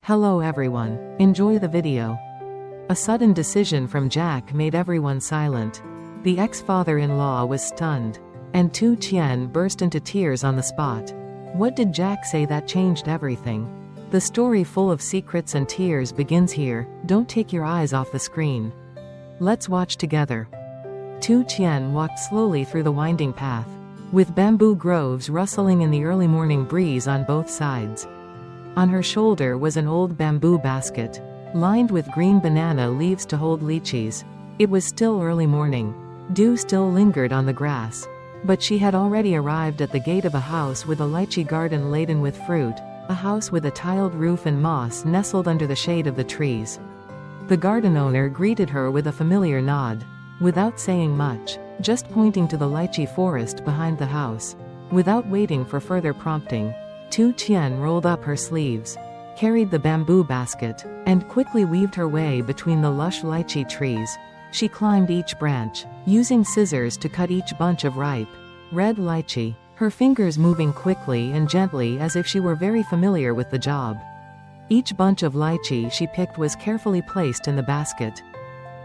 Hello everyone. Enjoy the video. A sudden decision from Jack made everyone silent. The ex-father-in-law was stunned, and Tu Tien burst into tears on the spot. What did Jack say that changed everything? The story full of secrets and tears begins here. Don't take your eyes off the screen. Let's watch together. Tu Tien walked slowly through the winding path, with bamboo groves rustling in the early morning breeze on both sides. On her shoulder was an old bamboo basket, lined with green banana leaves to hold lychees. It was still early morning. Dew still lingered on the grass. But she had already arrived at the gate of a house with a lychee garden laden with fruit, a house with a tiled roof and moss nestled under the shade of the trees. The garden owner greeted her with a familiar nod, without saying much, just pointing to the lychee forest behind the house. Without waiting for further prompting, Tu Tien rolled up her sleeves, carried the bamboo basket, and quickly weaved her way between the lush lychee trees. She climbed each branch, using scissors to cut each bunch of ripe, red lychee, her fingers moving quickly and gently as if she were very familiar with the job. Each bunch of lychee she picked was carefully placed in the basket,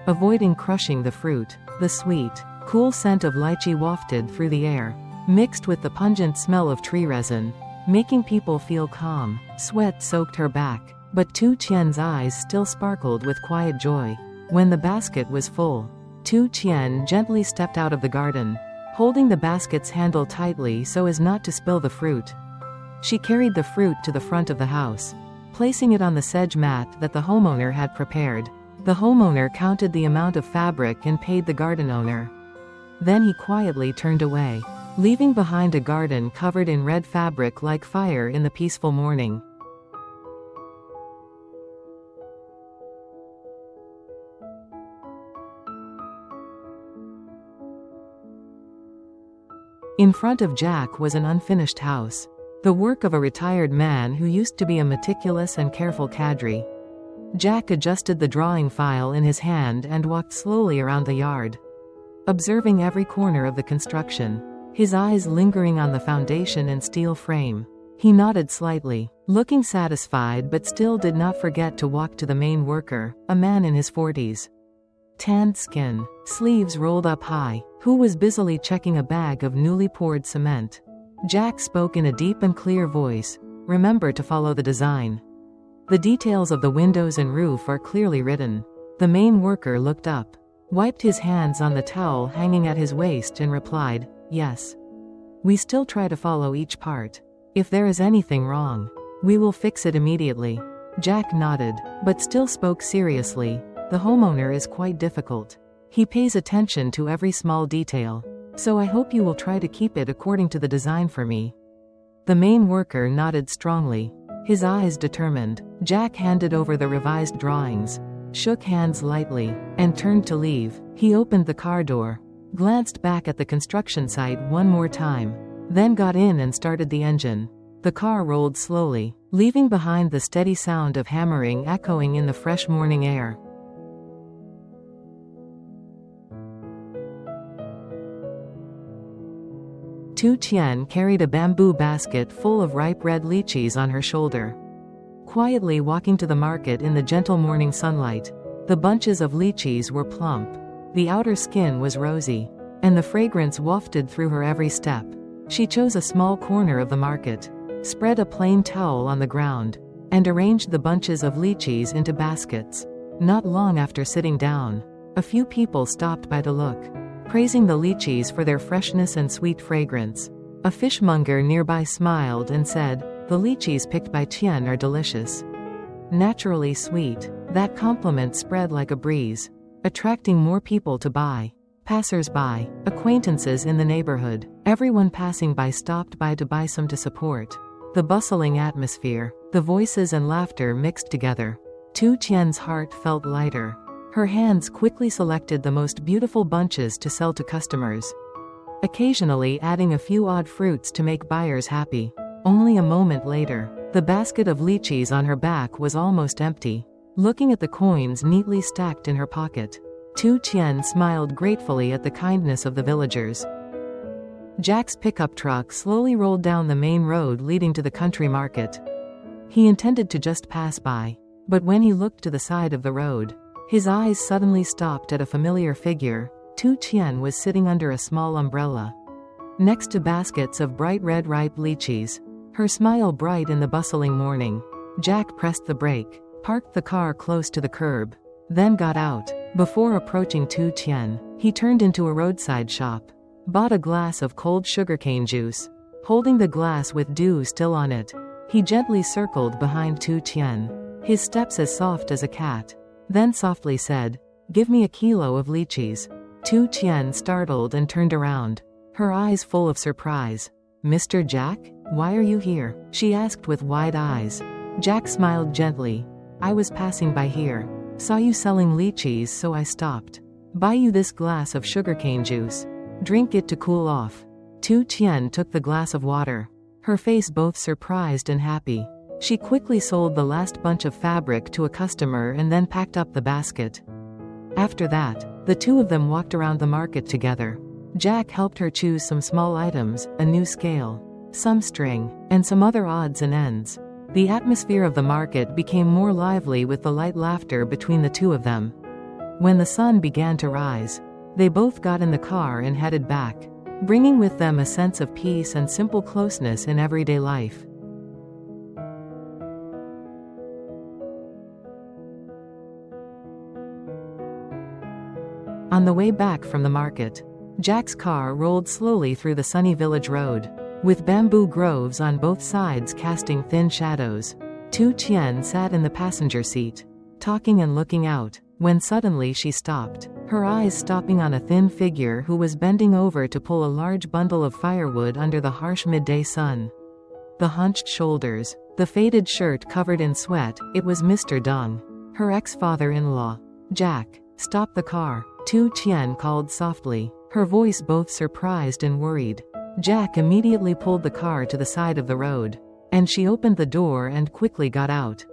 avoiding crushing the fruit. The sweet, cool scent of lychee wafted through the air, mixed with the pungent smell of tree resin, making people feel calm. Sweat soaked her back, but Tu Tien's eyes still sparkled with quiet joy. When the basket was full, Tu Tien gently stepped out of the garden, holding the basket's handle tightly so as not to spill the fruit. She carried the fruit to the front of the house, placing it on the sedge mat that the homeowner had prepared. The homeowner counted the amount of fabric and paid the garden owner. Then he quietly turned away, leaving behind a garden covered in red fabric like fire in the peaceful morning. In front of Jack was an unfinished house, the work of a retired man who used to be a meticulous and careful cadre. Jack adjusted the drawing file in his hand and walked slowly around the yard, observing every corner of the construction, his eyes lingering on the foundation and steel frame. He nodded slightly, looking satisfied, but still did not forget to walk to the main worker, a man in his 40s. Tanned skin, sleeves rolled up high, who was busily checking a bag of newly poured cement. Jack spoke in a deep and clear voice. Remember to follow the design. The details of the windows and roof are clearly written. The main worker looked up, wiped his hands on the towel hanging at his waist and replied, "Yes. We still try to follow each part. If there is anything wrong, we will fix it immediately." Jack nodded, but still spoke seriously. The homeowner is quite difficult. He pays attention to every small detail, so I hope you will try to keep it according to the design for me. The main worker nodded strongly, his eyes determined. Jack handed over the revised drawings, shook hands lightly, and turned to leave. He opened the car door, glanced back at the construction site one more time, then got in and started the engine. The car rolled slowly, leaving behind the steady sound of hammering echoing in the fresh morning air. Tu Tien carried a bamboo basket full of ripe red lychees on her shoulder, quietly walking to the market in the gentle morning sunlight. The bunches of lychees were plump, the outer skin was rosy, and the fragrance wafted through her every step. She chose a small corner of the market, spread a plain towel on the ground, and arranged the bunches of lychees into baskets. Not long after sitting down, a few people stopped by to look, praising the lychees for their freshness and sweet fragrance. A fishmonger nearby smiled and said, "The lychees picked by Tien are delicious. Naturally sweet." That compliment spread like a breeze, attracting more people to buy. Passers-by, acquaintances in the neighborhood, everyone passing by stopped by to buy some to support. The bustling atmosphere, the voices and laughter mixed together. Tu Tien's heart felt lighter. Her hands quickly selected the most beautiful bunches to sell to customers, occasionally adding a few odd fruits to make buyers happy. Only a moment later, the basket of lychees on her back was almost empty. Looking at the coins neatly stacked in her pocket, Tu Tien smiled gratefully at the kindness of the villagers. Jack's pickup truck slowly rolled down the main road leading to the country market. He intended to just pass by. But when he looked to the side of the road, his eyes suddenly stopped at a familiar figure. Tu Tien was sitting under a small umbrella, next to baskets of bright red ripe lychees, her smile bright in the bustling morning. Jack pressed the brake, parked the car close to the curb, then got out. Before approaching Tu Tien, he turned into a roadside shop, bought a glass of cold sugarcane juice. Holding the glass with dew still on it, he gently circled behind Tu Tien, his steps as soft as a cat, then softly said, "Give me a kilo of lychees." Tu Tien startled and turned around, her eyes full of surprise. "Mr. Jack, why are you here?" she asked with wide eyes. Jack smiled gently. "I was passing by here, saw you selling lychees, so I stopped. Buy you this glass of sugarcane juice. Drink it to cool off." Tu Tien took the glass of water, her face both surprised and happy. She quickly sold the last bunch of fabric to a customer and then packed up the basket. After that, the two of them walked around the market together. Jack helped her choose some small items, a new scale, some string, and some other odds and ends. The atmosphere of the market became more lively with the light laughter between the two of them. When the sun began to rise, they both got in the car and headed back, bringing with them a sense of peace and simple closeness in everyday life. On the way back from the market, Jack's car rolled slowly through the sunny village road, with bamboo groves on both sides casting thin shadows. Tu Tien sat in the passenger seat, talking and looking out, when suddenly she stopped, her eyes stopping on a thin figure who was bending over to pull a large bundle of firewood under the harsh midday sun. The hunched shoulders, the faded shirt covered in sweat, it was Mr. Dong, her ex-father-in-law. "Jack, stop the car," Tu Tien called softly, her voice both surprised and worried. Jack immediately pulled the car to the side of the road, and she opened the door and quickly got out.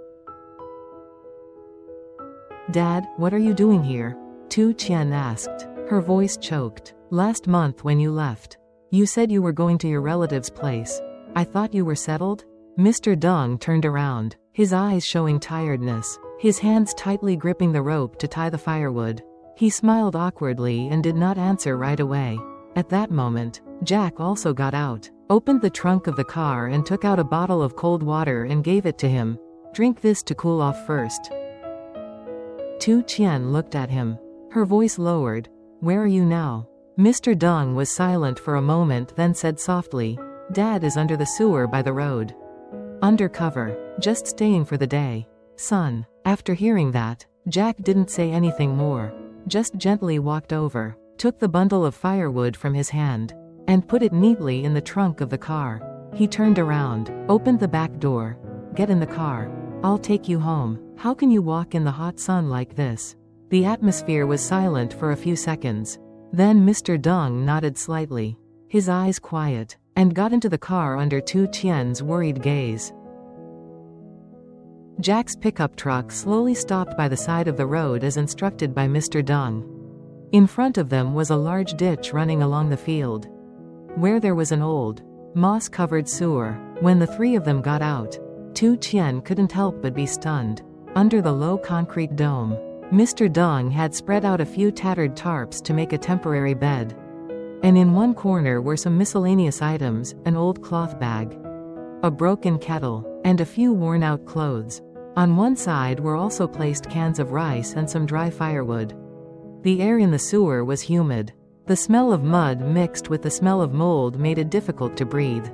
"Dad, what are you doing here?" Tu Tien asked, her voice choked. "Last month when you left, you said you were going to your relative's place. I thought you were settled?" Mr. Dong turned around, his eyes showing tiredness, his hands tightly gripping the rope to tie the firewood. He smiled awkwardly and did not answer right away. At that moment, Jack also got out, opened the trunk of the car and took out a bottle of cold water and gave it to him. "Drink this to cool off first." Tu Tien looked at him, her voice lowered. "Where are you now?" Mr. Dong was silent for a moment, then said softly, "Dad is under the sewer by the road. Undercover, just staying for the day." "Son." After hearing that, Jack didn't say anything more, just gently walked over, took the bundle of firewood from his hand, and put it neatly in the trunk of the car. He turned around, opened the back door. "Get in the car. I'll take you home. How can you walk in the hot sun like this?" The atmosphere was silent for a few seconds. Then Mr. Dong nodded slightly, his eyes quiet, and got into the car under Tu Tien's worried gaze. Jack's pickup truck slowly stopped by the side of the road as instructed by Mr. Dong. In front of them was a large ditch running along the field, where there was an old, moss-covered sewer. When the three of them got out, Tu Tien couldn't help but be stunned. Under the low concrete dome, Mr. Dong had spread out a few tattered tarps to make a temporary bed. And in one corner were some miscellaneous items, an old cloth bag, a broken kettle, and a few worn-out clothes. On one side were also placed cans of rice and some dry firewood. The air in the sewer was humid. The smell of mud mixed with the smell of mold made it difficult to breathe.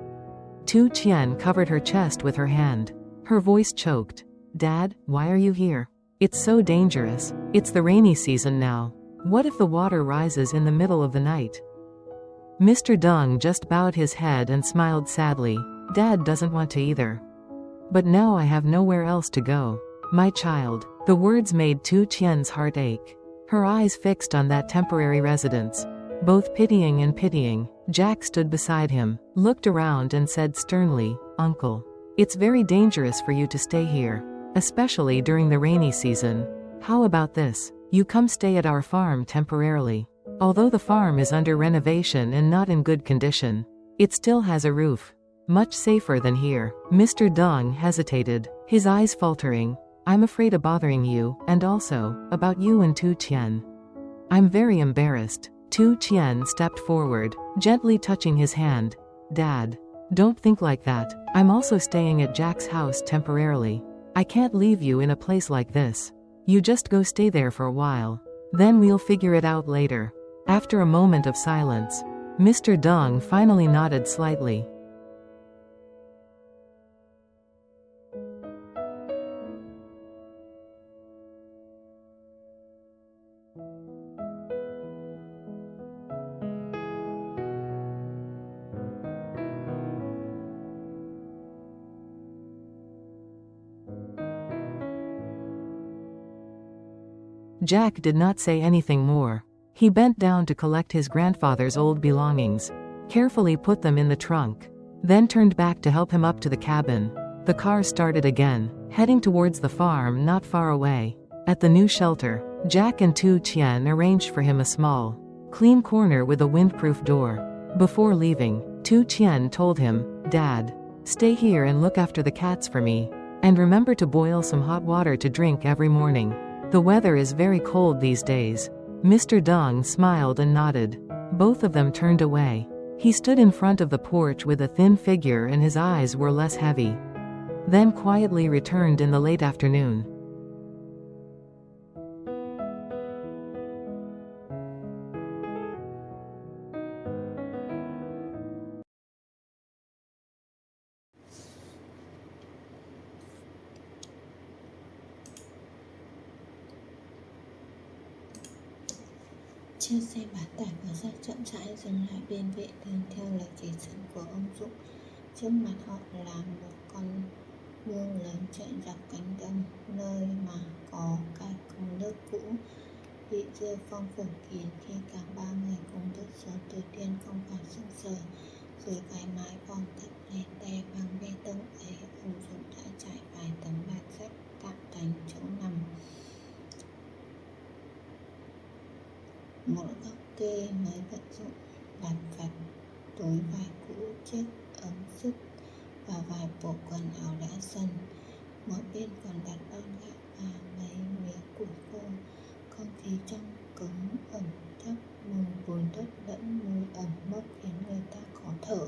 Tu Tien covered her chest with her hand. Her voice choked. "Dad, why are you here? It's so dangerous. It's the rainy season now. What if the water rises in the middle of the night?" Mr. Dong just bowed his head and smiled sadly. "Dad doesn't want to either. But now I have nowhere else to go. My child." The words made Tu Tien's heart ache, her eyes fixed on that temporary residence, both pitying and pitying. Jack stood beside him, looked around and said sternly, "Uncle, it's very dangerous for you to stay here, especially during the rainy season. How about this? You come stay at our farm temporarily. Although the farm is under renovation and not in good condition, it still has a roof. Much safer than here." Mr. Dong hesitated, his eyes faltering. I'm afraid of bothering you, and also, about you and Tu Tien. I'm very embarrassed. Tu Tien stepped forward, gently touching his hand. Dad. Don't think like that. I'm also staying at Jack's house temporarily. I can't leave you in a place like this. You just go stay there for a while. Then we'll figure it out later. After a moment of silence, Mr. Dong finally nodded slightly. Jack did not say anything more. He bent down to collect his grandfather's old belongings, carefully put them in the trunk, then turned back to help him up to the cabin. The car started again, heading towards the farm not far away. At the new shelter, Jack and Tu Tien arranged for him a small, clean corner with a windproof door. Before leaving, Tu Tien told him, Dad, stay here and look after the cats for me. And remember to boil some hot water to drink every morning. The weather is very cold these days. Mr. Dong smiled and nodded. Both of them turned away. He stood in front of the porch with a thin figure and his eyes were less heavy. Then quietly returned in the late afternoon. Chiếc xe bán tải vừa ra chậm rãi dừng lại bên vệ đường theo lời chỉ dẫn của ông Dũng. Trước mặt họ là một con mương lớn chạy dọc cánh đồng, nơi mà có cái cống nước cũ bị rêu phong phủ kín khi cả ba người cùng bước xuống từ tiên không khỏi sững sờ. Dưới cái mái vòm thấp lè te bằng bê tông ấy, ông Dũng đã trải vài tấm bạt sắt tạo thành chỗ nằm. Một góc kê mới vận dụng lặt vặt, túi vải cũ, chiếc ống sứt và vài bộ quần áo đã dần. Mỗi bên còn đặt lon gạo và mấy miếng củi khô. Không khí trong cống ẩm thấp, mùi bùn đất lẫn mùi ẩm mốc khiến người ta khó thở.